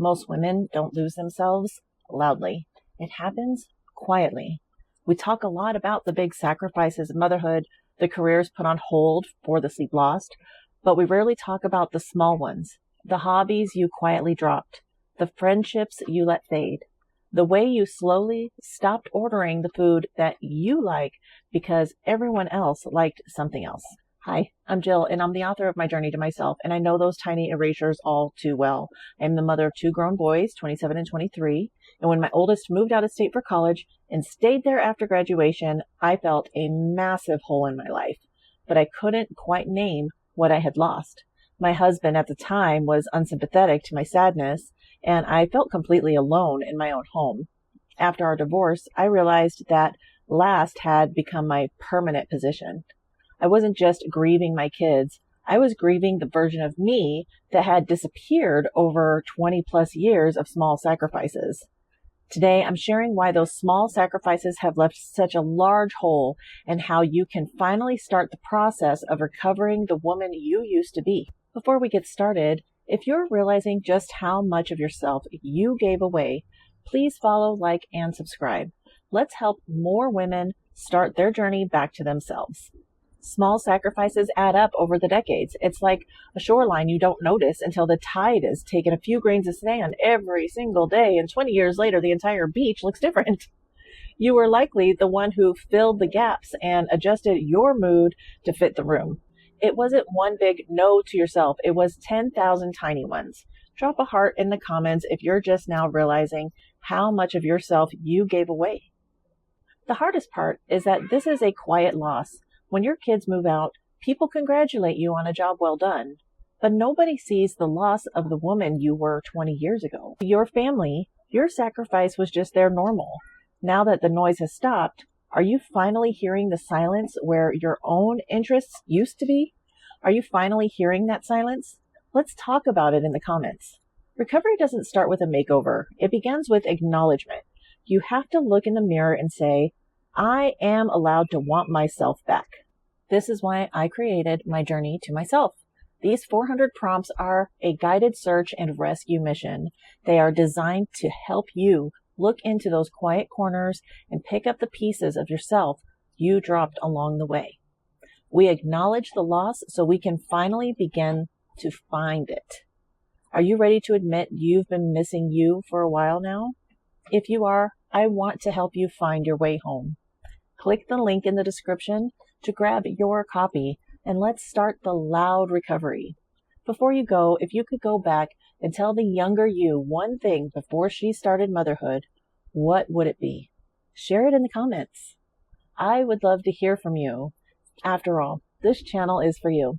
Most women don't lose themselves loudly. It happens quietly. We talk a lot about the big sacrifices of motherhood, the careers put on hold for the sleep lost, but we rarely talk about the small ones, the hobbies you quietly dropped, the friendships you let fade, the way you slowly stopped ordering the food that you like because everyone else liked something else. Hi, I'm Jill, and I'm the author of My Journey to Myself, and I know those tiny erasures all too well. I'm the mother of two grown boys, 27 and 23, and when my oldest moved out of state for college and stayed there after graduation, I felt a massive hole in my life, but I couldn't quite name what I had lost. My husband at the time was unsympathetic to my sadness, and I felt completely alone in my own home. After our divorce, I realized that last had become my permanent position. I wasn't just grieving my kids, I was grieving the version of me that had disappeared over 20 plus years of small sacrifices. Today, I'm sharing why those small sacrifices have left such a large hole and how you can finally start the process of recovering the woman you used to be. Before we get started, if you're realizing just how much of yourself you gave away, please follow, like, and subscribe. Let's help more women start their journey back to themselves. Small sacrifices add up over the decades. It's like a shoreline you don't notice until the tide has taken a few grains of sand every single day, and 20 years later, the entire beach looks different. You were likely the one who filled the gaps and adjusted your mood to fit the room. It wasn't one big no to yourself. It was 10,000 tiny ones. Drop a heart in the comments if you're just now realizing how much of yourself you gave away. The hardest part is that this is a quiet loss. When your kids move out, people congratulate you on a job well done, but nobody sees the loss of the woman you were 20 years ago. Your family, your sacrifice was just their normal. Now that the noise has stopped, are you finally hearing the silence where your own interests used to be? Are you finally hearing that silence? Let's talk about it in the comments. Recovery doesn't start with a makeover. It begins with acknowledgement. You have to look in the mirror and say, I am allowed to want myself back. This is why I created My Journey to Myself. These 400 prompts are a guided search and rescue mission. They are designed to help you look into those quiet corners and pick up the pieces of yourself you dropped along the way. We acknowledge the loss so we can finally begin to find it. Are you ready to admit you've been missing you for a while now? If you are, I want to help you find your way home. Click the link in the description to grab your copy, and let's start the loud recovery. Before you go, if you could go back and tell the younger you one thing before she started motherhood, what would it be? Share it in the comments. I would love to hear from you. After all, this channel is for you.